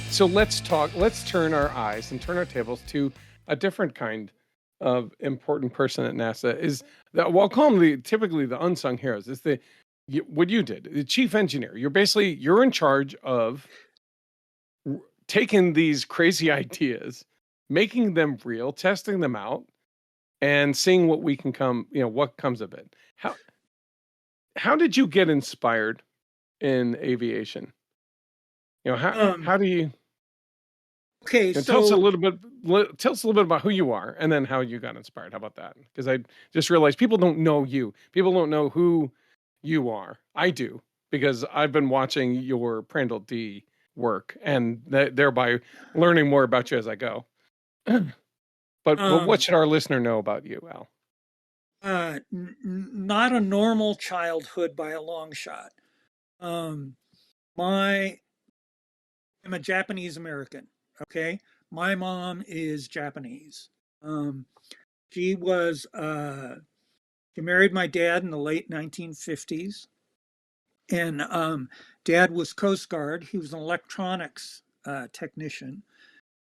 So let's talk. Let's turn our eyes and turn our tables to a different kind of important person at NASA. Is that, well, I'll call them typically the unsung heroes. Is what you did, the chief engineer. You're in charge of taking these crazy ideas, making them real, testing them out, and seeing what we can what comes of it. How did you get inspired in aviation? How do you? Okay, Tell us a so little bit. Tell us a little bit about who you are, and then how you got inspired. How about that? Because I just realized people don't know you. People don't know who you are. I do, because I've been watching your PrandltD work, and thereby learning more about you as I go. But what should our listener know about you, Al? not a normal childhood by a long shot. Um, my I'm a Japanese American. Okay, my mom is Japanese. Um, she was she married my dad in the late 1950s, and Dad was Coast Guard. He was an electronics technician,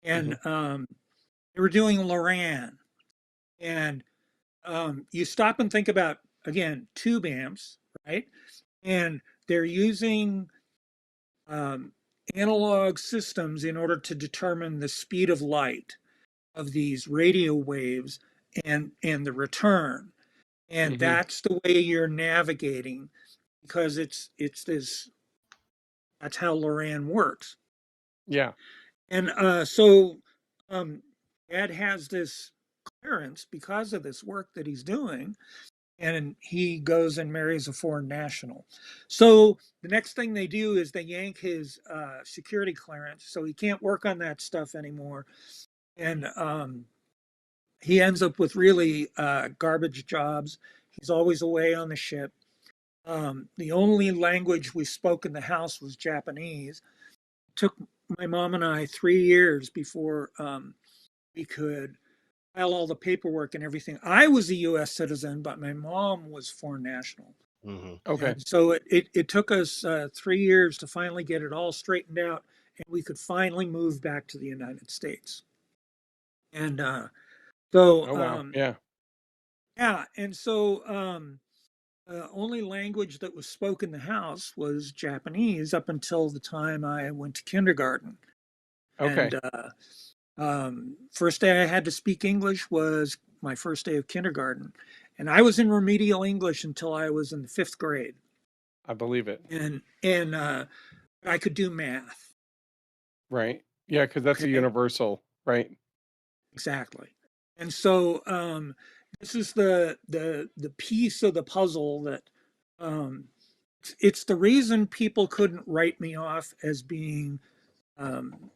and Mm-hmm. they were doing Loran. And you stop and think about, again, tube amps, right? And they're using um, analog systems in order to determine the speed of light of these radio waves and the return. And Mm-hmm. that's the way you're navigating, because it's this that's how Loran works. Yeah. And so um, Dad has this clearance because of this work that he's doing, and he goes and marries a foreign national. So the next thing they do is they yank his security clearance, so he can't work on that stuff anymore, and he ends up with really garbage jobs. He's always away on the ship. The only language we spoke in the house was Japanese. It took my mom and I 3 years before we could file all the paperwork and everything. I was a U.S. citizen, but my mom was foreign national. Mm-hmm. Okay. And so it took us 3 years to finally get it all straightened out, and we could finally move back to the United States. And so, Oh wow. Yeah. yeah, and so only language that was spoken in the house was Japanese up until the time I went to kindergarten. Okay. And first day I had to speak English was my first day of kindergarten. And I was in remedial English until I was in the 5th grade. I believe it. And I could do math. Right. Yeah, because that's a Okay, universal, right? exactly. And so this is the piece of the puzzle that um, it's the reason people couldn't write me off as being um,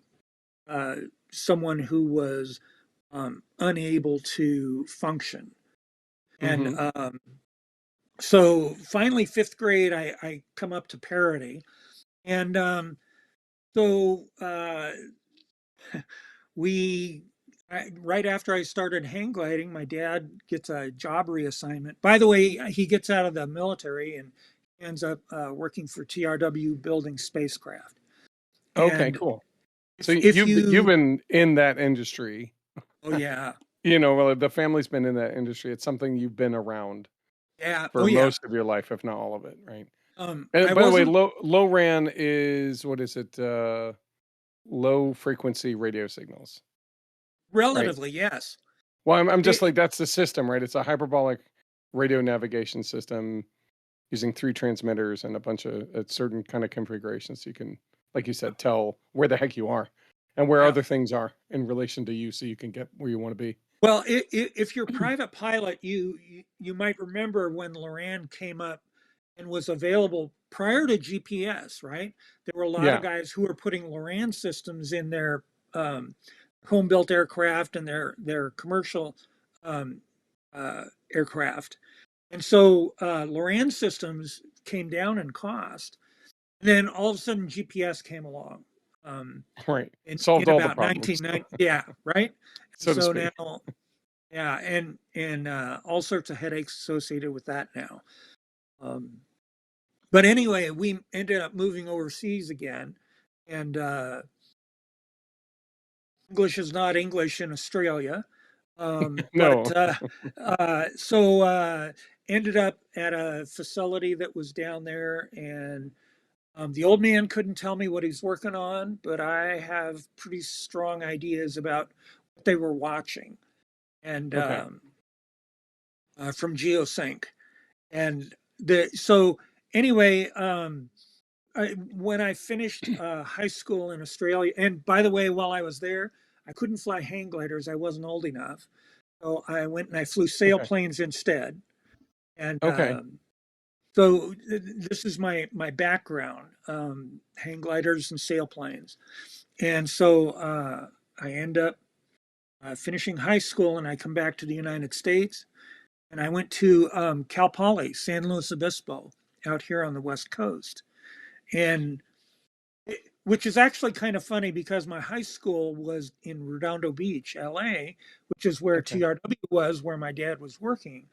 uh, someone who was unable to function. And Mm-hmm. so finally, 5th grade, I come up to parity. And so we, right after I started hang gliding, my dad gets a job reassignment. By the way, he gets out of the military and ends up working for TRW building spacecraft. Okay, And cool. So if you've you, been in that industry. oh yeah, Well, the family's been in that industry. It's something you've been around yeah, for oh yeah. most of your life, if not all of it, right? And I by the way, wasn't low ran is, what is it? Low frequency radio signals, right? relatively, yes. Well, I'm just It, like, that's the system, right? It's a hyperbolic radio navigation system using 3 transmitters and a bunch of certain kind of configurations. So you can, like you said, tell where the heck you are and where yeah. other things are in relation to you, so you can get where you want to be. Well, if you're a private pilot, you might remember when Loran came up and was available prior to GPS, right? There were a lot of Yeah. guys who were putting Loran systems in their home-built aircraft and their commercial um, aircraft, and so Loran systems came down in cost. And then all of a sudden, GPS came along. Right. In Solved all the about problems, 1990, yeah, right. And so to so speak. now, yeah, and all sorts of headaches associated with that now. Um, but anyway, we ended up moving overseas again, and English is not English in Australia. No. So ended up at a facility that was down there, and the old man couldn't tell me what he's working on, but I have pretty strong ideas about what they were watching, and Okay. from GeoSync, and so anyway, when I finished high school in Australia, and by the way, while I was there, I couldn't fly hang gliders. I wasn't old enough. So I went and I flew Okay. sailplanes instead. And Okay. so this is my background, hang gliders and sailplanes. And so I end up finishing high school and I come back to the United States. And I went to Cal Poly, San Luis Obispo, out here on the West Coast. And which is actually kind of funny because my high school was in Redondo Beach, LA, which is where Okay. TRW was, where my dad was working.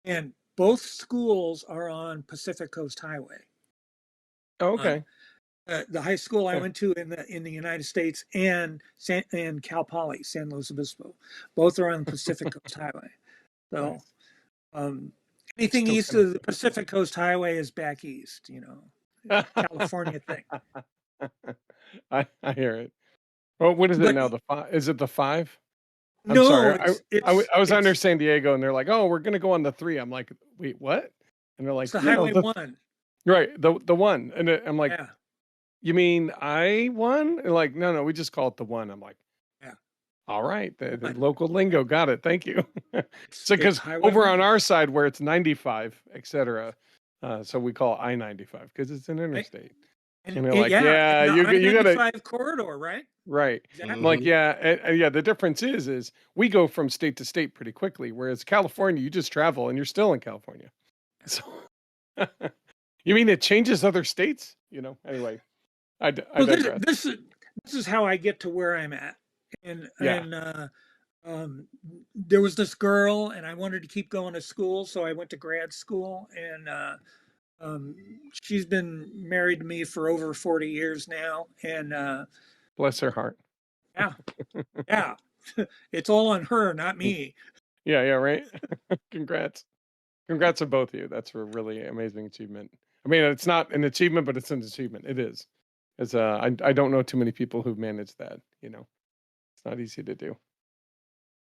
And both schools are on Pacific Coast Highway. Oh, Uh, okay. the high school I Okay. went to in the United States and Cal Poly, San Luis Obispo, both are on the Pacific Coast Highway. So Nice. um, anything Still east of the connected. Pacific Coast Highway is back east, California thing. I hear it. Well, what is it But now? The five? Is it the five? I'm no, sorry. it's I was under San Diego, and they're like, "Oh, we're gonna go on the three." I'm like, "Wait, what?" And they're it's like, the "No, Highway the One. right, the one." And I'm like, Yeah, "You mean I won?" And like, "No, no, we just call it the one." I'm like, yeah, "All right, the one. local lingo, got it. Thank you." So, It's because Highway over on One, our side where it's 95, etc., so we call I-95 because it's an right? interstate. And And they're like, yeah, "Yeah, and the you gotta." I-95 corridor, right? Right. I'm Exactly. like, Hmm. yeah, and yeah. The difference is we go from state to state pretty quickly, whereas California, you just travel and you're still in California. So, you mean it changes other states? Anyway, I So digress. this is how I get to where I'm at, and Yeah, um, there was this girl, and I wanted to keep going to school, so I went to grad school, and um, she's been married to me for over 40 years now, and bless her heart. yeah, yeah, it's all on her, not Mm. me. Yeah, yeah, right. Congrats, congrats to both of you. That's a really amazing achievement. I mean, it's not an achievement, but it's an achievement. It is. It's I don't know too many people who've managed that. It's not easy to do.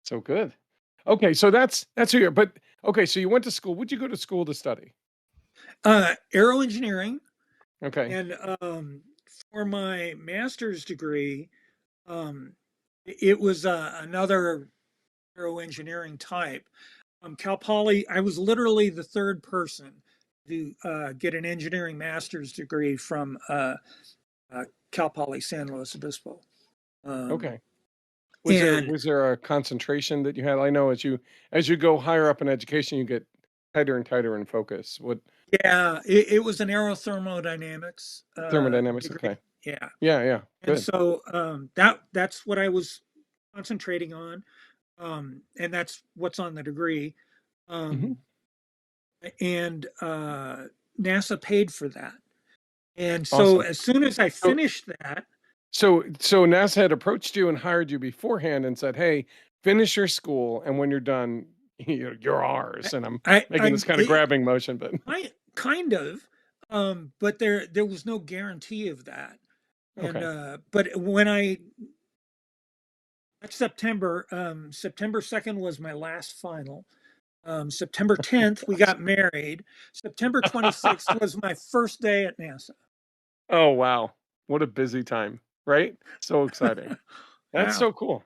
So good. Okay, so that's who you're. But okay, so you went to school. Would you go to school to study? Aero engineering, Okay, and for my master's degree, um, it was another aero engineering type. Cal Poly, I was literally the third person to get an engineering master's degree from Cal Poly San Luis Obispo. Um, okay. Was there and was there a concentration that you had? I know as you go higher up in education, you get tighter and tighter in focus. What yeah, it was an aerothermodynamics thermodynamics? degree. Okay, Yeah, yeah, yeah, and good. so that's what I was concentrating on, and that's what's on the degree. Hmm. Um, and NASA paid for that. And so Awesome. as soon as I So finished that, so NASA had approached you and hired you beforehand and said, "Hey, finish your school, and when you're done, you're I, ours." And I'm making I'm this kind of grabbing motion, but kind of, but there was no guarantee of that. And okay. but when I September, September 2nd was my last final. September 10th, we got married. September 26th was my first day at NASA. Oh, wow. What a busy time, right? So exciting. That's Yeah. so cool.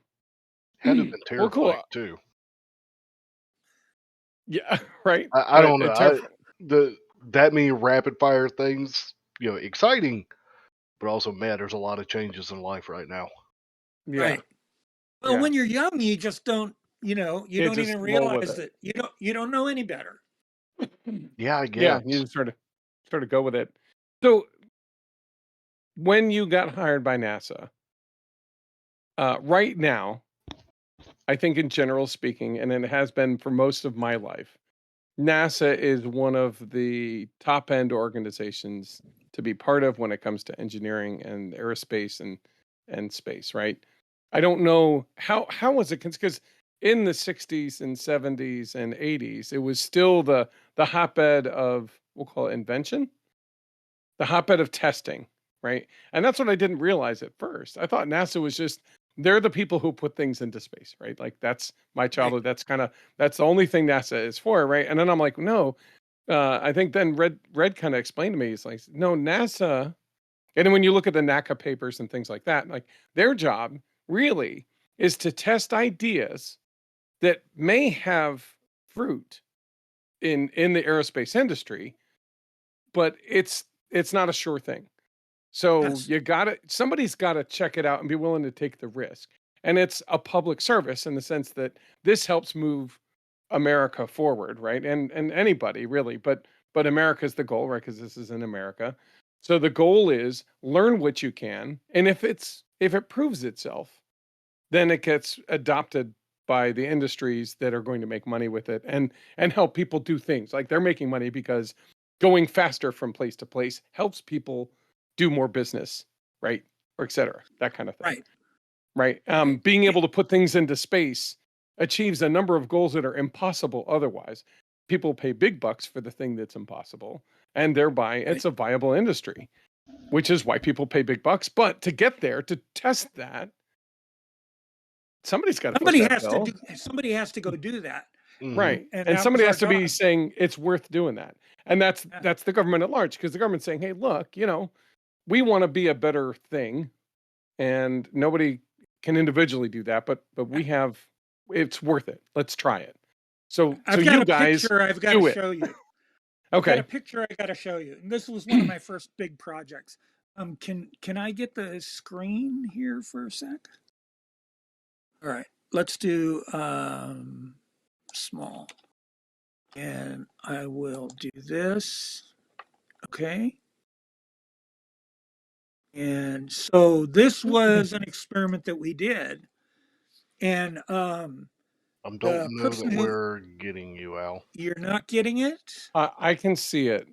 Had to have been Well, cool. terrifying too. Yeah, right. I don't know. Terrifying. The that many rapid fire things, exciting, but also, man, there's a lot of changes in life right now. Yeah, Right. Well, yeah. when you're young, you just don't, you Yeah, don't just even roll with realize it. that you don't know any better. Yeah, I Yeah, guess. you just sort of go with it. So when you got hired by NASA, right now, I think in general speaking, and it has been for most of my life, NASA is one of the top end organizations to be part of when it comes to engineering and aerospace and space, right? I don't know how was it, because in the 60s and 70s and 80s it was still the hotbed of, we'll call it invention, the hotbed of testing, right? And that's what I didn't realize at first. I thought NASA was just, they're the people who put things into space, right? Like that's my childhood. That's that's the only thing NASA is for, right? And then I'm like, no. I think then Red kind of explained to me, it's like, no, NASA. And then when you look at the NACA papers and things like that, like their job really is to test ideas that may have fruit in the aerospace industry, but it's not a sure thing. So Yes. somebody's gotta check it out and be willing to take the risk. And it's a public service in the sense that this helps move America forward, right? And anybody really, but America's the goal, right? Because this is in America. So the goal is learn what you can, and if it proves itself, then it gets adopted by the industries that are going to make money with it and help people do things. Like they're making money because going faster from place to place helps people do more business, right? Or et cetera, that kind of thing. Right. Right. Right. Being able to put things into space achieves a number of goals that are impossible otherwise. People pay big bucks for the thing that's impossible, and thereby it's a viable industry, which is why people pay big bucks. But to get there, to test that, somebody's got to foot that bill. Somebody has to go do that. Right. And And that was somebody our has to be job. saying it's worth doing that. And that's Yeah. the government at large, because the government's saying, hey, look, we want to be a better thing, and nobody can individually do that, but we have, it's worth it. Let's try it. So I've got you a guys picture I've got to do it. show you. I've got Okay. a picture I got to show you. And this was one of my first big projects. Can I get the screen here for a sec? All right. Let's do small. And I will do this. Okay. And so this was an experiment that we did. And I don't the know person that who, we're getting you, Al. you're not getting it? I can see it.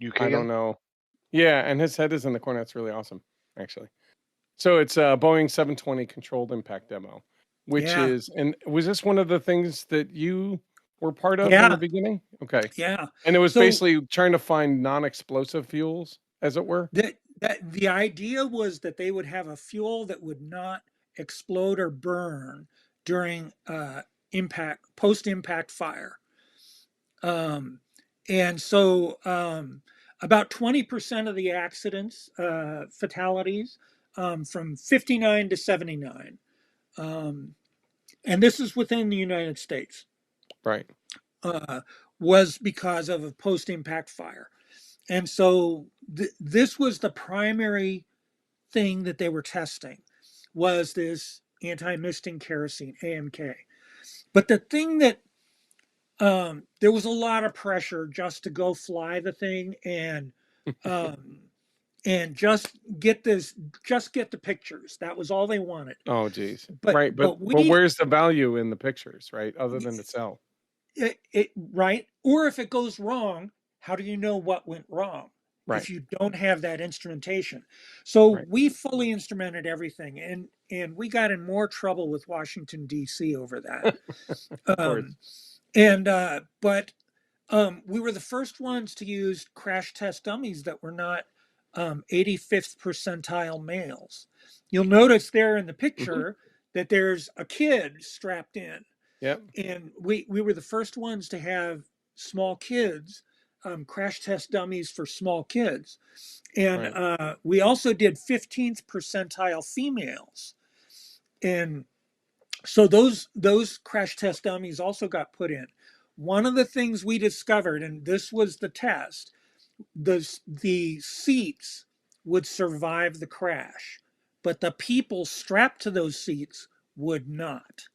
You I don't can? know. Yeah, and his head is in the corner. That's really awesome, actually. So it's a Boeing 720 controlled impact demo, which Yeah. is, and was this one of the things that you were part of in the Yeah. beginning? Okay. Yeah. And it was So basically trying to find non-explosive fuels, as it were. the idea was that they would have a fuel that would not explode or burn during post-impact fire. And so about 20% of the accidents, fatalities, from 59 to 79, and this is within the United States, Right. was because of a post-impact fire. And so this was the primary thing that they were testing, was this anti-misting kerosene, AMK. But the thing that there was a lot of pressure just to go fly the thing um, and just get the pictures. That was all they wanted. Oh, geez. But Right. But but we where's the value in the pictures, right? Other than to sell. right, or if it goes wrong, how do you know what went wrong Right. if you don't have that instrumentation? So Right. we fully instrumented everything, and we got in more trouble with Washington D.C. over that. Of course. But we were the first ones to use crash test dummies that were not 85th percentile males. You'll notice there in the picture that there's a kid strapped in. Yep. And we were the first ones to have small kids, crash test dummies for small kids. And Right. we also did 15th percentile females. And so those crash test dummies also got put in. One of the things we discovered, and this was the test, the seats would survive the crash, but the people strapped to those seats would not,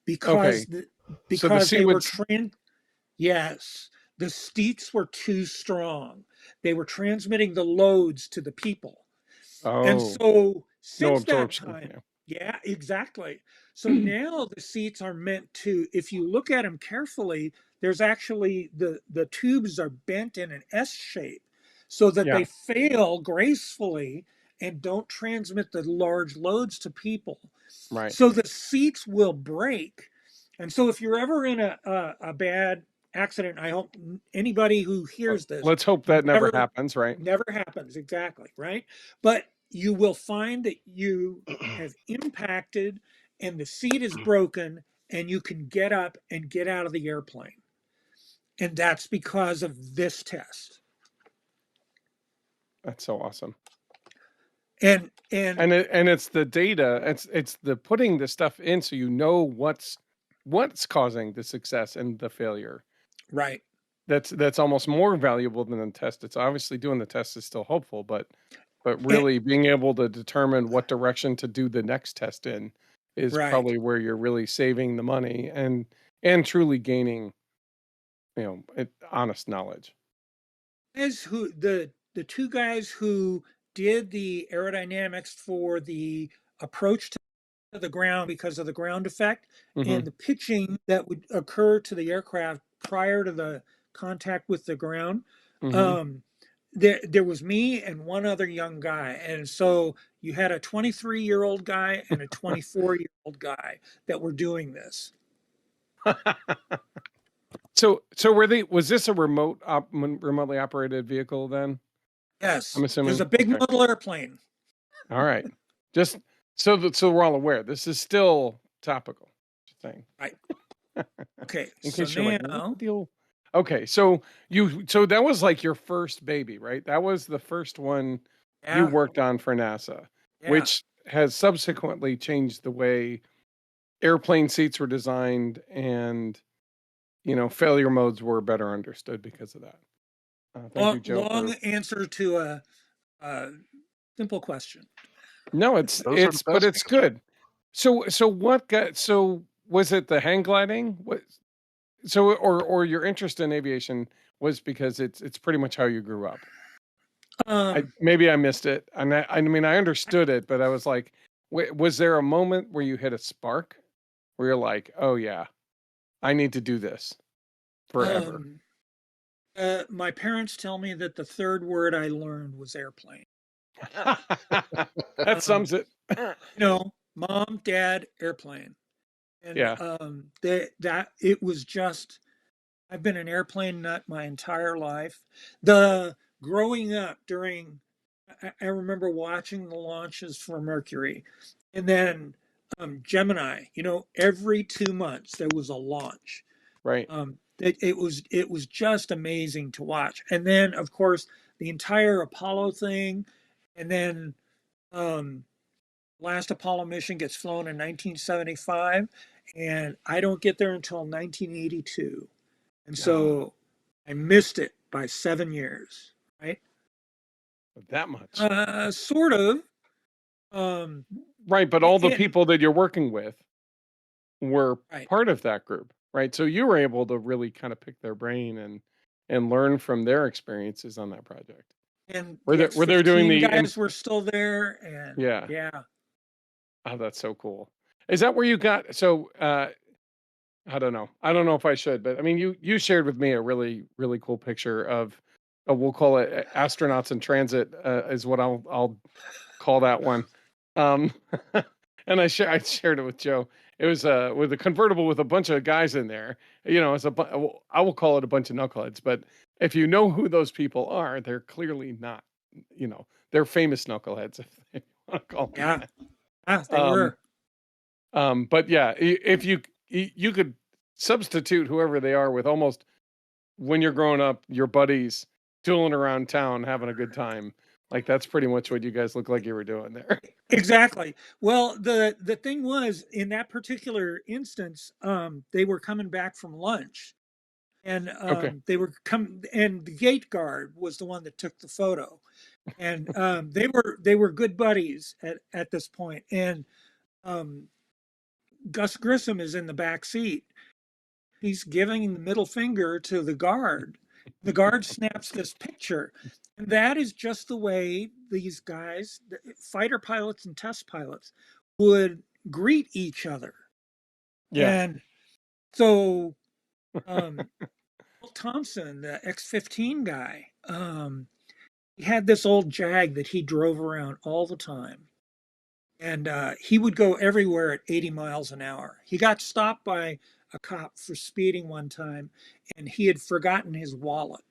Okay. because So the they seat were would. trained. Yes, the seats were too strong. They were transmitting the loads to the people. And Oh, so no since that absorption. time, Yeah. yeah, exactly. So now the seats are meant to, if you look at them carefully, there's actually the tubes are bent in an S shape so that Yeah. they fail gracefully and don't transmit the large loads to people. Right. So the seats will break. And so if you're ever in a bad accident, I hope anybody who hears this Let's hope that never never happens, right? never happens, exactly, right? But you will find that you have impacted and the seat is broken and you can get up and get out of the airplane. And that's because of this test. That's so awesome. And And it's the data, it's the putting the stuff in so you know what's causing the success and the failure. right. That's almost more valuable than the test. It's obviously doing the test is still hopeful, but And, really being able to determine what direction to do the next test in is right. probably where you're really saving the money and truly gaining, honest knowledge. As who the two guys who did the aerodynamics for the approach to the ground because of the ground effect Mm-hmm. and the pitching that would occur to the aircraft prior to the contact with the ground. Mm-hmm. Um, there was me and one other young guy, and so you had a 23-year-old guy and a 24-year-old guy that were doing this. So was this a remotely operated vehicle then? I'm Yes, it was assuming. a big Okay. model airplane. All right. Just so we're all aware, this is still topical thing. Right. Okay, In so case you're like, what the now, deal? Okay, so that was like your first baby, right? That was the first one you yeah, worked on for NASA, yeah. which has subsequently changed the way airplane seats were designed and failure modes were better understood because of that. Thank you, Joe, Long for answer to a simple question. no, Those are the but best it's answers. good. So was it the hang gliding? Or your interest in aviation was because it's pretty much how you grew up. Um, Maybe I missed it, and I mean I understood it, but I was like, was there a moment where you hit a spark where you're like, oh yeah, I need to do this forever? um, my parents tell me that the third word I learned was airplane. That Um, sums it. mom, dad, airplane, and Yeah, that it was just. I've been an airplane nut my entire life. The growing up during, I remember watching the launches for Mercury, and then Gemini. Every 2 months there was a launch. right. It was just amazing to watch. And then of course the entire Apollo thing, and then um, last Apollo mission gets flown in 1975, and I don't get there until 1982, and Ah, so I missed it by 7 years. Right? that much. Sort of. Um, Right, but all the and people that you're working with were right, part of that group, right? So you were able to really kind of pick their brain and learn from their experiences on that project. and Were the they doing X-15 the guys were still there, and yeah. yeah. Oh, that's so cool. Is that where you got so I don't know. I don't know if I should, but I mean you shared with me a really really cool picture of we'll call it astronauts in transit is what I'll call that one. Um and I shared it with Joe. It was with a convertible with a bunch of guys in there. It's I will call it a bunch of knuckleheads, but if you know who those people are, they're clearly not, they're famous knuckleheads if you want to call them Yeah, that. they were. But yeah, if you could substitute whoever they are with almost when you're growing up, your buddies tooling around town having a good time. Like that's pretty much what you guys look like you were doing there. Exactly. Well, the thing was, in that particular instance, they were coming back from lunch, and Okay. and the gate guard was the one that took the photo, and they were good buddies at this point, and um, Gus Grissom is in the back seat. He's giving the middle finger to the guard. The guard snaps this picture. And that is just the way these guys, the fighter pilots and test pilots, would greet each other. Yeah. And so um, Thompson, the X-15 guy, he had this old Jag that he drove around all the time. And he would go everywhere at 80 miles an hour. He got stopped by a cop for speeding one time, and he had forgotten his wallet.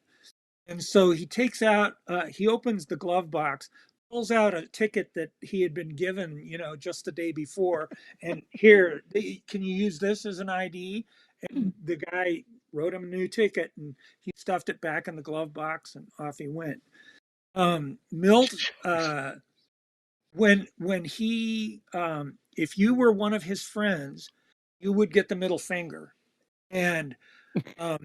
And so he takes out, he opens the glove box, pulls out a ticket that he had been given, just the day before. And here, can you use this as an ID? And the guy wrote him a new ticket, and he stuffed it back in the glove box, and off he went. Milt, when he, if you were one of his friends, you would get the middle finger. And I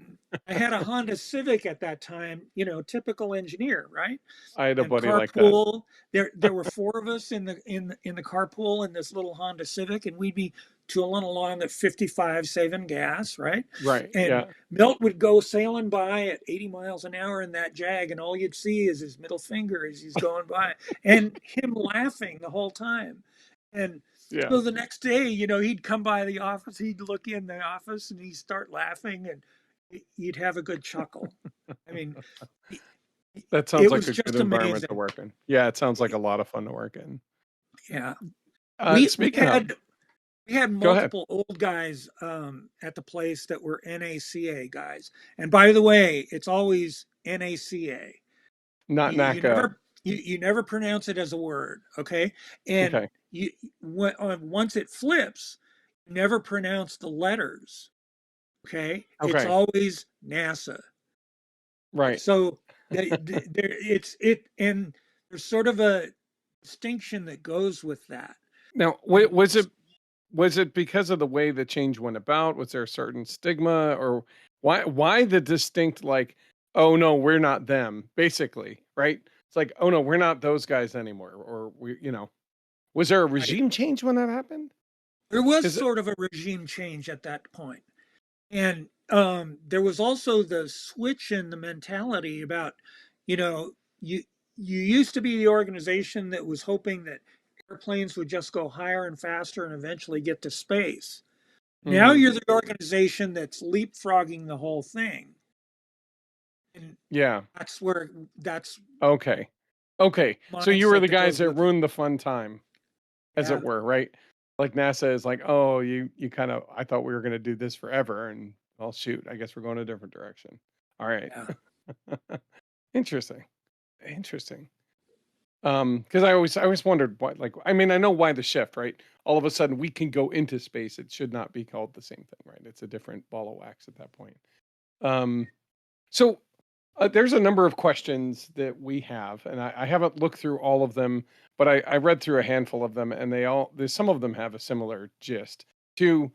had a Honda Civic at that time, typical engineer, right? I had a And buddy like that. carpool. There were four of us in the carpool in this little Honda Civic, and we'd be tooling along at 55, saving gas, right? Right. And Yeah. Milt would go sailing by at 80 miles an hour in that Jag, and all you'd see is his middle finger as he's going by, and him laughing the whole time. And Yeah. so the next day, he'd come by the office, he'd look in the office, and he'd start laughing, and you'd have a good chuckle. I mean, That sounds it like was a just good environment amazing. to work in. Yeah, it sounds like a lot of fun to work in. Yeah. Speaking of, We had go ahead. multiple old guys at the place that were NACA guys. And by the way, it's always NACA. Not You NACA. never pronounce it as a word, okay? And Okay. once it flips, you never pronounce the letters, okay? It's Okay. always NASA. Right. So and there's sort of a distinction that goes with that. Now, was it because of the way the change went about? Was there a certain stigma, or why the distinct, like, oh no, we're not them, basically, right? It's like, oh no, we're not those guys anymore, or was there a Right. regime change when that happened? There was Is it sort of a regime change at that point. And there was also the switch in the mentality about, you used to be the organization that was hoping that airplanes would just go higher and faster and eventually get to space. Now Mhm. you're the organization that's leapfrogging the whole thing. And Yeah. that's Okay. So you were mindset the that guys goes that with it. ruined the fun time, as Yeah, it were, right? Like NASA is like, oh, you kind of, I thought we were going to do this forever, and well, shoot, I guess we're going a different direction. All right. yeah. Interesting. Interesting. Because I always wondered what, like, I mean, I know why the shift, right? All of a sudden we can go into space. It should not be called the same thing, right? It's a different ball of wax at that point. Um, so there's a number of questions that we have, and I haven't looked through all of them, but I read through a handful of them, and some of them have a similar gist. To,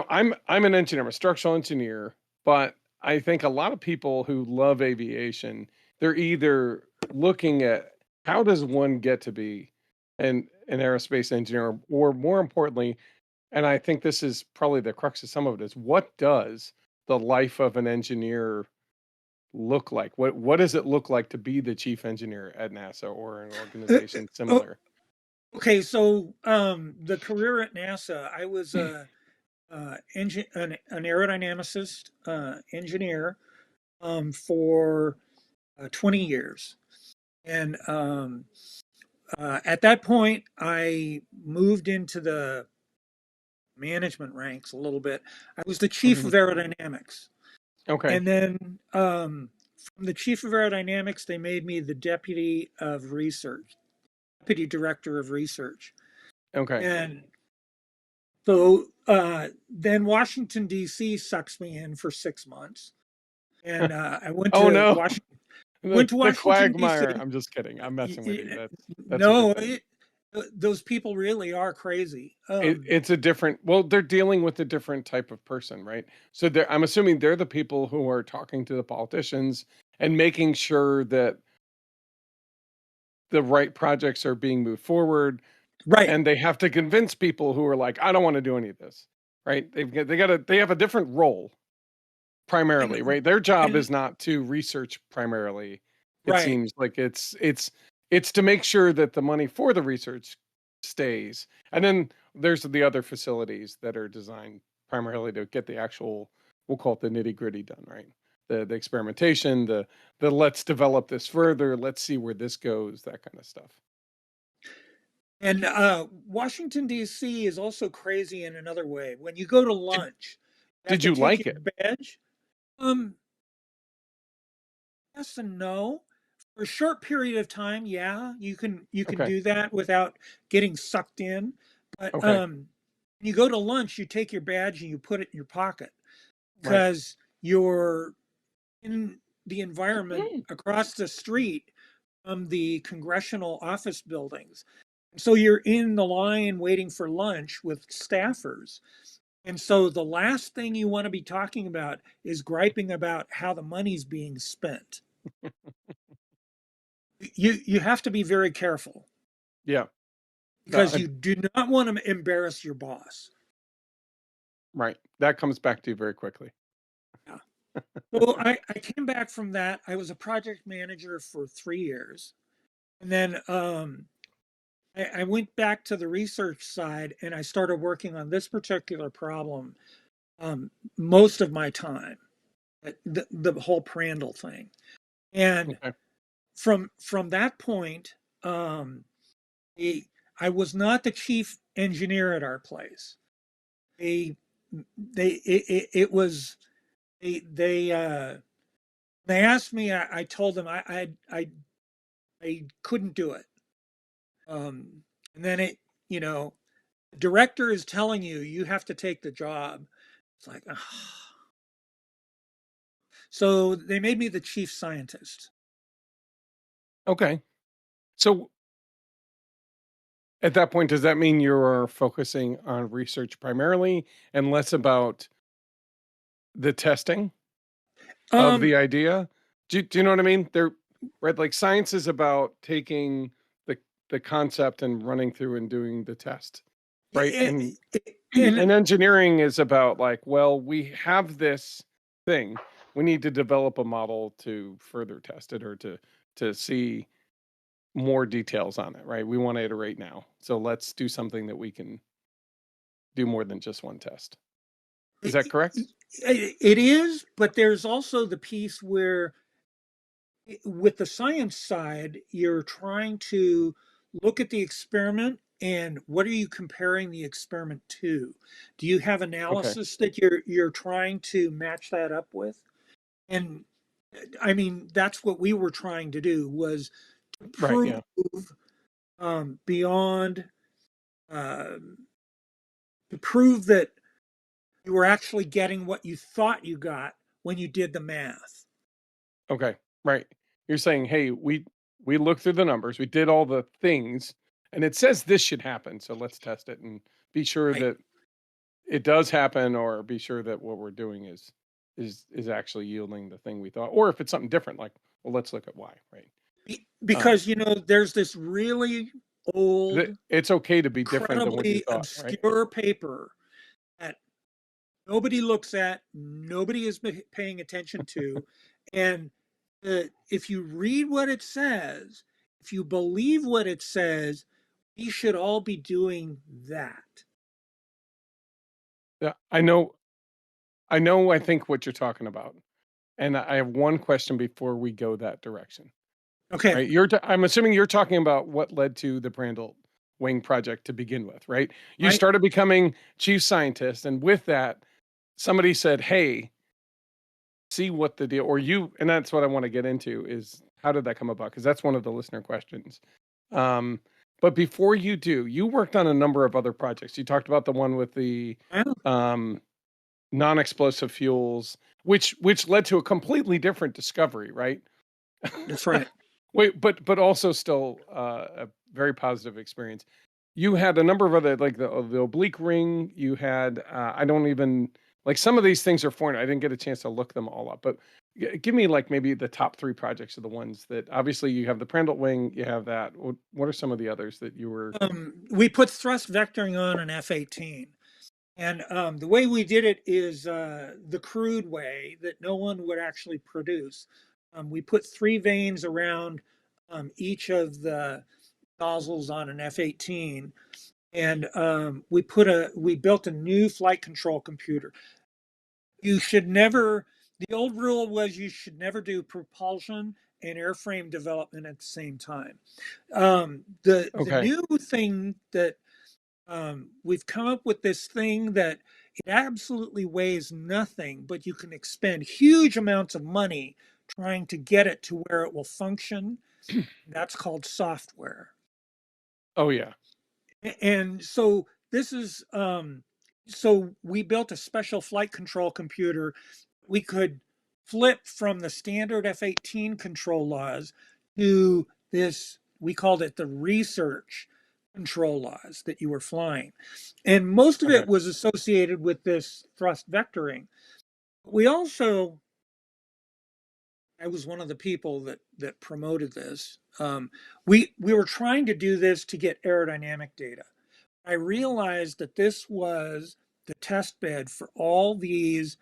I'm an engineer, I'm a structural engineer, but I think a lot of people who love aviation, they're either looking at how does one get to be an aerospace engineer, or more importantly, and I think this is probably the crux of some of it, is what does the life of an engineer look like? What does it look like to be the chief engineer at NASA or an organization Oh, similar? okay, so the career at NASA, I was an aerodynamicist engineer for 20 years. And at that point, I moved into the management ranks a little bit. I was the chief Mhm. of aerodynamics. Okay. And then from the chief of aerodynamics, they made me the deputy of research, deputy director of research. Okay. And so then Washington, D.C. sucks me in for 6 months. And I went Oh to no. Washington. The Went to the Washington D.C. quagmire. I'm just kidding. I'm messing with you. That's a No, good thing. those people really are crazy. It's a different, well, they're dealing with a different type of person, right? So I'm assuming they're the people who are talking to the politicians and making sure that the right projects are being moved forward, Right. and they have to convince people who are like, I don't want to do any of this, right? They have a different role primarily, And, right? Their job and is not to research primarily. It right. seems like it's to make sure that the money for the research stays. And then there's the other facilities that are designed primarily to get the actual we'll call it the nitty gritty done, right? The experimentation, the let's develop this further, let's see where this goes, that kind of stuff. And Washington, D.C. is also crazy in another way. When you go to lunch, you have Did to you take like your it? badge. Um, yes and no. For a short period of time, yeah, you can Okay. do that without getting sucked in. But Okay. when you go to lunch, you take your badge and you put it in your pocket Right. because you're in the environment across the street from the congressional office buildings. So you're in the line waiting for lunch with staffers. And so the last thing you want to be talking about is griping about how the money's being spent. You have to be very careful Yeah. No, because you do not want to embarrass your boss. right. That comes back to you very quickly. Yeah. So I came back from that. I was a project manager for 3 years. And then I went back to the research side and I started working on this particular problem most of my time, the whole Prandtl thing. And Okay. from that point, I, I was not the chief engineer at our place. They it was they asked me. I told them I couldn't do it. And then the director is telling you you have to take the job. It's like, ugh. So they made me the chief scientist. Okay. So at that point, does that mean you're focusing on research primarily and less about the testing of Um, the idea? Do you know what I mean? They're right. Like science is about taking the concept and running through and doing the test, right? And and and engineering is about like, well, we have this thing. We need to develop a model to further test it or to see more details on it, right? We want to iterate now. So let's do something that we can do more than just one test. Is that correct? it is, but there's also the piece where with the science side, you're trying to look at the experiment and what are you comparing the experiment to? Do you have Okay. analysis that you're trying to match that up with? And I mean, that's what we were trying to do was to Right. prove Yeah. beyond to prove that you were actually getting what you thought you got when you did the math. Okay. Right. You're saying, hey, we looked through the numbers, we did all the things, and it says this should happen. So let's test it and be sure Right. that it does happen, or be sure that what we're doing is actually yielding the thing we thought. Or if it's something different, like, well, let's look at why. Right. Um, Because there's this really old, it's okay to be different than what you incredibly thought, right? obscure paper that nobody looks at, nobody is paying attention to, and if you read what it says, if you believe what it says, we should all be doing that. Yeah, I think what you're talking about. And I have one question before we go that direction. Okay, Right? I'm assuming you're talking about what led to the Prandtl Wing project to begin with, right? You right. started becoming chief scientist, and with that, somebody said, "Hey, see what the deal," or you, and that's what I want to get into is how did that come about? Because that's one of the listener questions. Um, but before you do, you worked on a number of other projects. You talked about the one with the Well, um, non-explosive fuels, which led to a completely different discovery, right? that's right. Wait, but also still a very positive experience. You had a number of other like the oblique ring. You had I don't even like some of these things are foreign. I didn't get a chance to look them all up, but give me like maybe the top three projects of the ones that obviously you have the Prandtl wing. You have that. What are some of the others that you were? We put thrust vectoring on an F-18. And the way we did it is the crude way that no one would actually produce. We put three vanes around each of the nozzles on an F-18, and we built a new flight control computer. You should never, the old rule was you should never do propulsion and airframe development at the same time. The Okay. new thing that we've come up with this thing that it absolutely weighs nothing, but you can expend huge amounts of money trying to get it to where it will function. That's called software. Oh yeah. And so this is so we built a special flight control computer. We could flip from the standard F-18 control laws to this, we called it the research control laws that you were flying. And most of Okay. it was associated with this thrust vectoring. We also, I was one of the people that promoted this. We were trying to do this to get aerodynamic data. I realized that this was the test bed for all these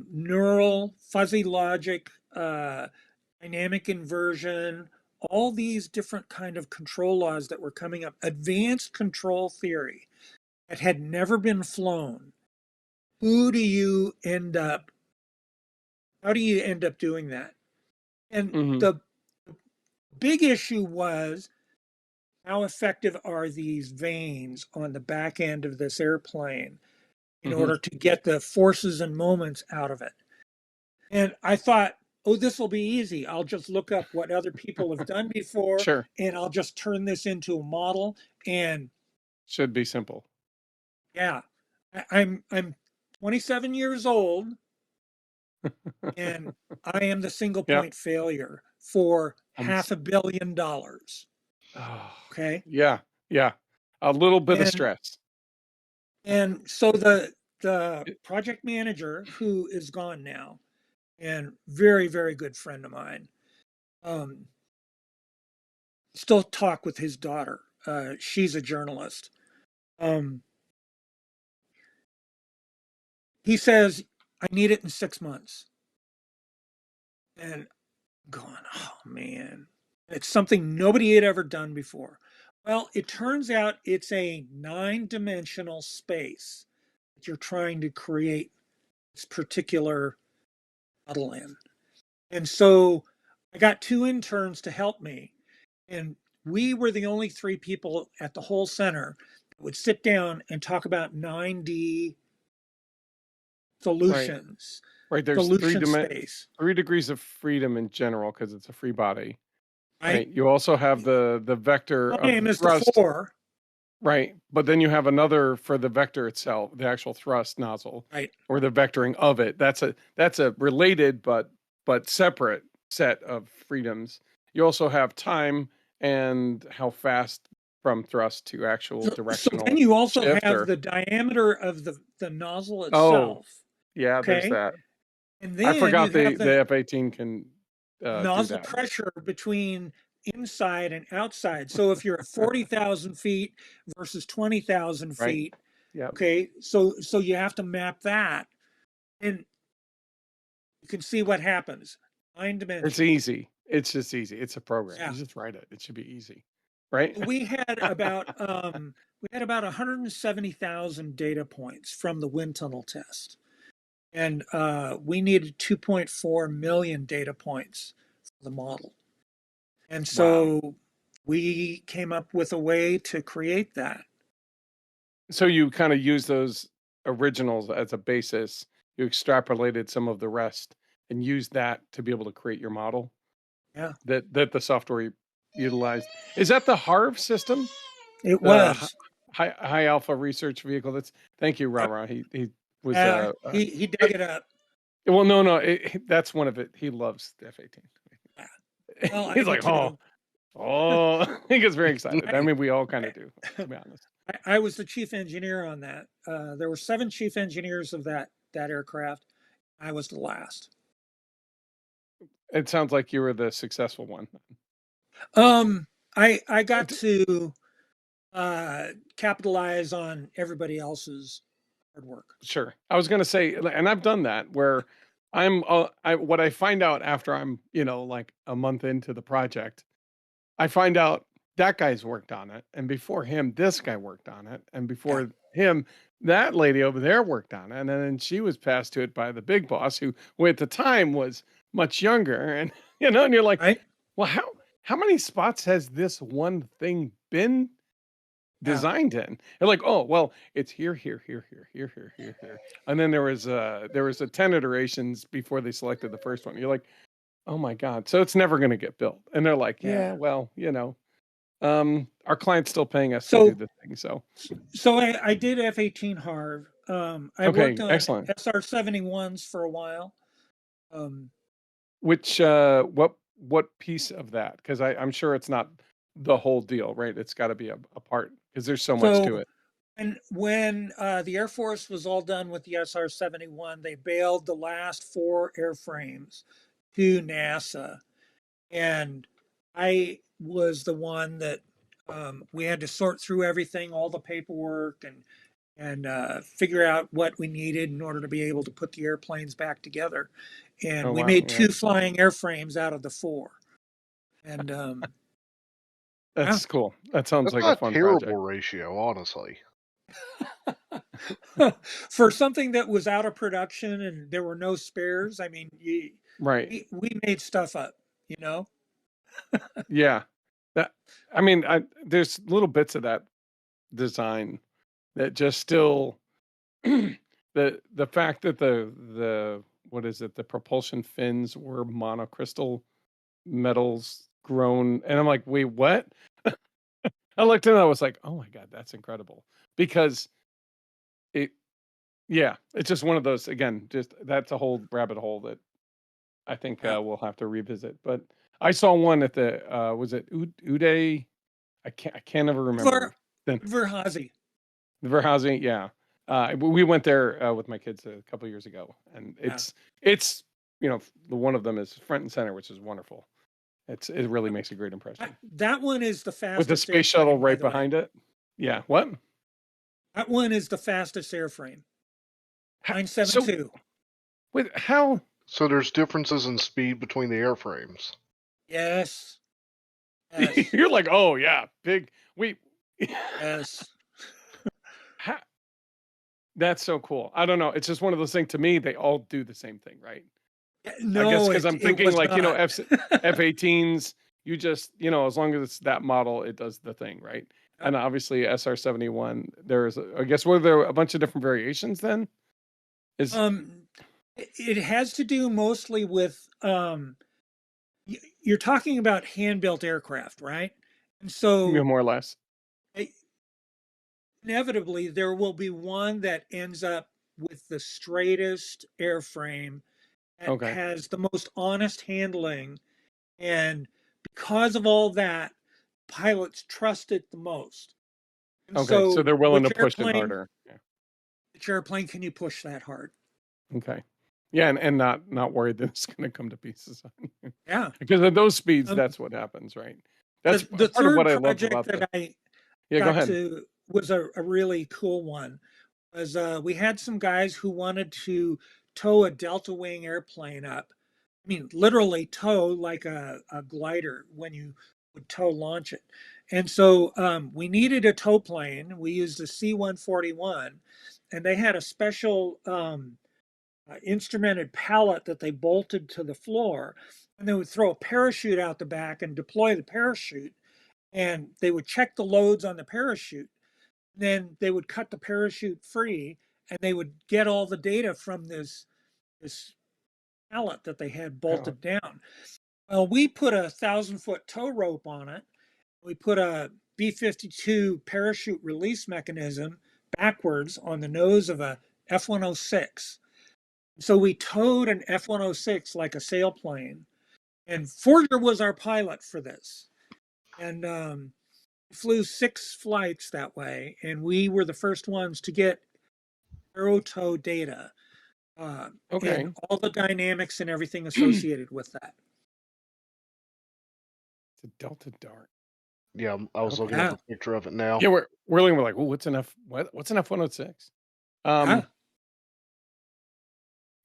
neural, fuzzy logic, dynamic inversion, all these different kind of control laws that were coming up, advanced control theory that had never been flown. Who do you end up, how do you end up doing that? And the big issue was, how effective are these vanes on the back end of this airplane in order to get the forces and moments out of it? And I thought, oh, this will be easy. I'll just look up what other people have done before, Sure. and I'll just turn this into a model. And Should be simple. yeah, I'm 27 years old, and I am the single Yep. point failure for Um, $500 million. Oh, Okay. yeah. Yeah. A little bit of And stress. and so the project manager, who is gone now, and very, very good friend of mine, still talk with his daughter. She's a journalist. He says, I need it in 6 months. And I'm going, oh man, it's something nobody had ever done before. Well, it turns out it's a 9-dimensional space that you're trying to create this particular model in. And so I got 2 interns to help me. And we were the only 3 people at the whole center that would sit down and talk about 9D solutions, Right. There's solution space. 3 degrees of freedom in general because it's a free body. Right? Right. You also have the vector My of name the is the thrust. 4. Right. But then you have another for the vector itself, the actual thrust nozzle, Right. or the vectoring of it. That's a related but separate set of freedoms. You also have time and how fast from thrust to actual So then directional you also have shifter. the diameter of the nozzle Oh, itself. yeah, there's Okay. that. And I then you forgot have the the F-18 can do nozzle that. pressure between inside and outside. So if you're at 40,000 feet versus 20,000 Right. feet, Yeah. okay, so you have to map that. And you can see what happens. 9 dimensions. It's easy. It's just easy. It's a program. Yeah. You just write it. It should be easy. Right? We had about 170,000 data points from the wind tunnel test. And we needed 2.4 million data points for the model. And so we came up with a way to create that. So you kind of use those originals as a basis. You extrapolated some of the rest and used that to be able to create your model. Yeah. That the software utilized. Is that the HARV system? It The was. high alpha research vehicle. That's thank you, Yep. Rara. He was he dug it up. well, no, that's one of it. He loves the F-18. Yeah. Well, He's like, too. he gets very excited. I mean, we all kind of do, to be honest. I was the chief engineer on that. There were 7 chief engineers of that aircraft. I was the last. It sounds like you were the successful one. I got to capitalize on everybody else's hard work. Sure. I was going to say, and I've done that where what I find out after I'm, like a month into the project, I find out that guy's worked on it. And before him, this guy worked on it. And before him, that lady over there worked on it, and then she was passed to it by the big boss, who at the time was much younger, and and you're like, right? well, how many spots has this one thing been Yeah. designed in? They're like, oh, well, it's here, here, here, here, here, here, here, here, and then there was a 10 iterations before they selected the first one. You're like, oh my god, so it's never going to get built, and they're like, yeah, Yeah. well, our client's still paying us to do So the thing, so I did F-18 Harv. I okay, worked on excellent. SR-71s for a while. Which what piece of that? Because I'm sure it's not the whole deal, right? It's got to be a part because there's so much to So it. and when the Air Force was all done with the SR-71, they bailed the last 4 airframes to NASA, and I was the one that we had to sort through everything, all the paperwork, and figure out what we needed in order to be able to put the airplanes back together. And Oh we wow, made yeah, 2 flying airframes out of the 4. And yeah. that's cool. That sounds That's like a not a fun terrible project. ratio, honestly. For something that was out of production and there were no spares, I mean, Right. we made stuff up, you know? Yeah. That I mean, there's little bits of that design that just still the fact that the what is it? The propulsion fins were monocrystal metals grown, and I'm like, wait, what? I looked and I was like, oh my god, that's incredible. Because it yeah, it's just one of those, again, just that's a whole rabbit hole that I think Yeah. we'll have to revisit. But I saw one at the was it Uday? I can't ever remember. Then Verhazy. Verhazy, yeah. We went there with my kids a couple years ago, and Yeah. it's the one of them is front and center, which is wonderful. It really makes a great impression That one is the with the fastest space shuttle airframe, by right the way. behind it. Yeah, what? That one is the fastest airframe. So 972. with how So there's differences in speed between the airframes. Yes. Yes. you're like, oh yeah, big. Yes. How, that's so cool. I don't know. It's just one of those things. To me, they all do the same thing, right? I guess No, because I'm it thinking was like not. F-18s. You just as long as it's that model, it does the thing, right? And obviously SR-71. There's I guess were there a bunch of different variations then? Is It has to do mostly with you're talking about hand-built aircraft, right? And so more or less eh, inevitably there will be one that ends up with the straightest airframe that okay. has the most honest handling, and because of all that, pilots trust it the most. And Okay, so so they're willing to push it harder. Yeah. which airplane can you push that hard? Okay. Yeah, and not worried that it's going to come to pieces on you. Yeah. Because at those speeds, Um, that's what happens, right? That's the part of third what I love project about the. that I Yeah, go got ahead. to was a really cool one. Was we had some guys who wanted to tow a Delta Wing airplane up. I mean, literally tow like a glider when you would tow launch it. And so we needed a tow plane. We used a C-141, and they had a special instrumented pallet that they bolted to the floor. And they would throw a parachute out the back and deploy the parachute. And they would check the loads on the parachute. Then they would cut the parachute free, and they would get all the data from this pallet that they had Palette. bolted down. Well, we put a 1,000-foot tow rope on it. We put a B-52 parachute release mechanism backwards on the nose of a F-106. So we towed an F-106 like a sailplane. And Forger was our pilot for this. And flew 6 flights that way. And we were the first ones to get aerotow data and Okay. all the dynamics and everything associated with that. It's a Delta Dart. Yeah, I was Okay. looking up a picture of it now. Yeah, we're looking. We're like, oh, what's an F-106?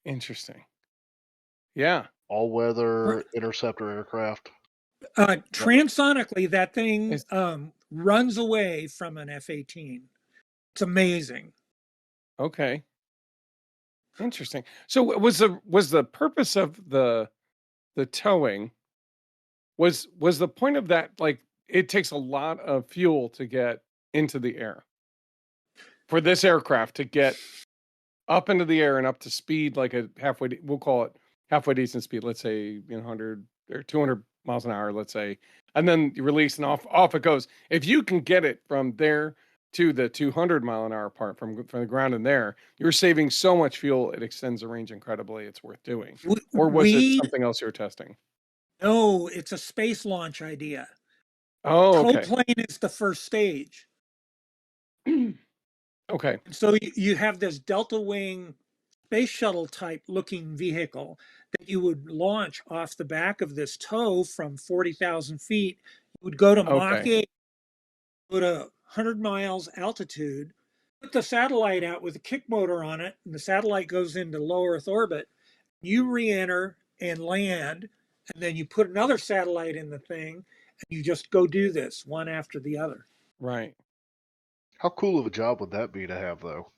Interesting. Yeah. All-weather interceptor aircraft. Transonically, that thing runs away from an F-18. It's amazing. Okay. Interesting. So was the purpose of the towing was the point of that like it takes a lot of fuel to get into the air for this aircraft to get up into the air and up to speed like a we'll call it halfway decent speed, let's say 100 or 200 miles an hour, let's say, and then you release and off it goes. If you can get it from there to the 200-mile-an-hour part from the ground in there, you're saving so much fuel, it extends the range incredibly. It's worth doing. Or was it We something else you were testing? no, it's a space launch idea. Oh, Tow okay. plane is the first stage. Okay. So you have this delta wing space shuttle type looking vehicle that you would launch off the back of this tow from 40,000 feet. You would go to Mach Okay. 8, go to 100 miles altitude, put the satellite out with a kick motor on it, and the satellite goes into low Earth orbit. You re-enter and land, and then you put another satellite in the thing, and you just go do this one after the other. Right. How cool of a job would that be to have, though?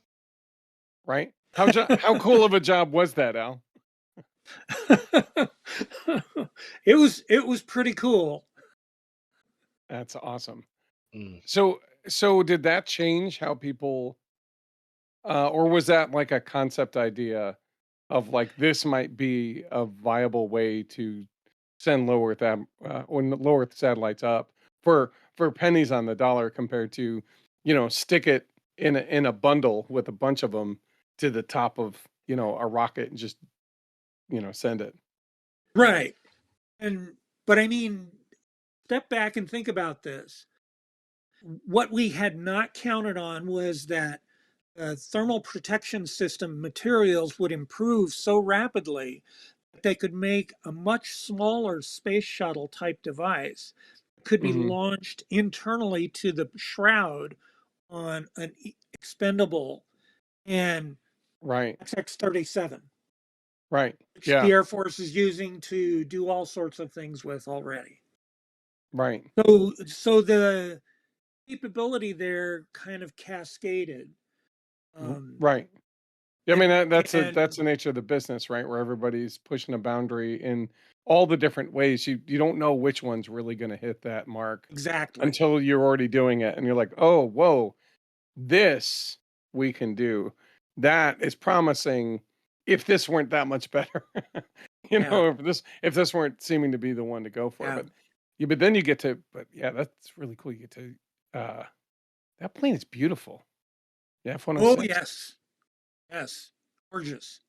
Right. How cool of a job was that, Al? It was pretty cool. That's awesome. Mm. So did that change how people or was that like a concept idea of like this might be a viable way to send low Earth or low Earth satellites up for pennies on the dollar compared to, stick it in a bundle with a bunch of them to the top of, a rocket and just, send it. Right. But I mean, step back and think about this. What we had not counted on was that thermal protection system materials would improve so rapidly that they could make a much smaller space shuttle type device that could be Hmm. launched internally to the shroud on an expendable, and Right. XX-37, Right. which Yeah. the Air Force is using to do all sorts of things with already. Right. So the capability there kind of cascaded. Um, Right. Yeah, I mean and that's and the nature of the business, right? Where everybody's pushing a boundary in all the different ways. You don't know which one's really going to hit that mark exactly. until you're already doing it, and you're like, oh, whoa, this we can do. That is promising. If this weren't that much better, Yeah. if this weren't seeming to be the one to go for, Yeah. but then you get to, but yeah, that's really cool. You get to, that plane is beautiful. The Oh, F-106. yes. Yes. Gorgeous.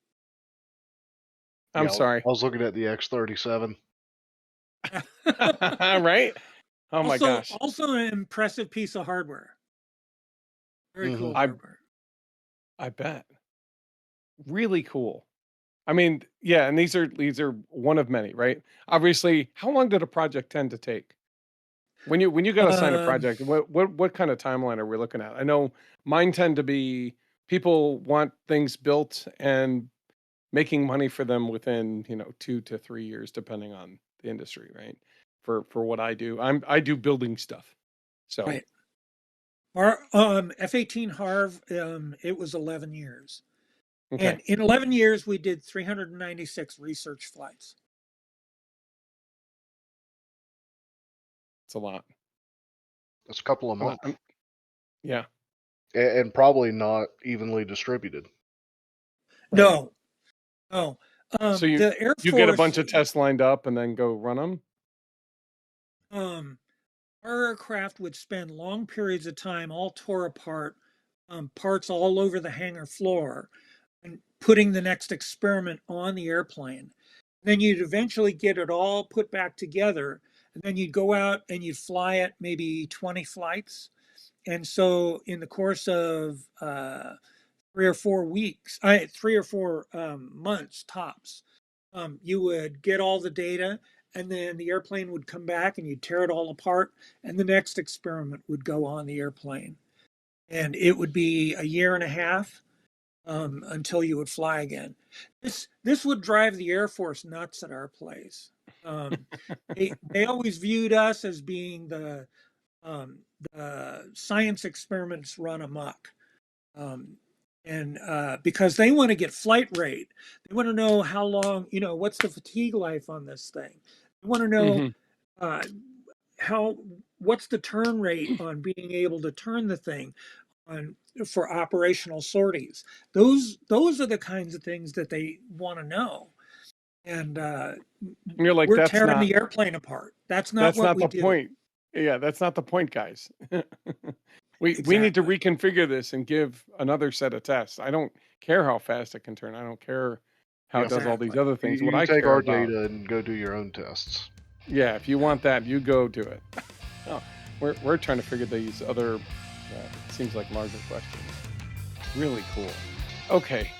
I'm Yeah, I sorry. was looking at the X-37. Right? Oh my Also, gosh. also an impressive piece of hardware. Very Hmm. cool I hardware. I bet. Really cool. I mean, yeah, and these are one of many, right? Obviously, how long did a project tend to take? When you got to sign a Um, project, what kind of timeline are we looking at? I know mine tend to be people want things built and making money for them within, 2 to 3 years depending on the industry, right? For what I do. I do building stuff. So, right. Our F-18 Harv, it was 11 years. okay. And in 11 years, we did 396 research flights. It's a lot. That's a couple a Uh, month, I'm- yeah, and probably not evenly distributed. right. No, no. So you The Air you get a Force, bunch of tests lined up and then go run them? um, our aircraft would spend long periods of time all tore apart, parts all over the hangar floor, and putting the next experiment on the airplane. Then you'd eventually get it all put back together, and then you'd go out and you'd fly it maybe 20 flights. And so, in the course of 3 or 4 weeks, 3 or 4 months tops, you would get all the data, and then the airplane would come back and you'd tear it all apart, and the next experiment would go on the airplane. And it would be a year and a half until you would fly again. This would drive the Air Force nuts at our place. Um, they always viewed us as being the science experiments run amok. Um, And because they want to get flight rate, they want to know how long, what's the fatigue life on this thing. They want to know uh, what's the turn rate on being able to turn the thing on for operational sorties. Those are the kinds of things that they want to know. And You're like, we're tearing the airplane apart. That's not what we the do. point. Yeah, that's not the point, guys. We need to Exactly. reconfigure this and give another set of tests. I don't care how fast it can turn. I don't care how it does all these Exactly. other things. What You I take care our about, data and go do your own tests. yeah, if you want that, you go do it. Oh, we're trying to figure these other, seems like larger questions. Really cool. Okay,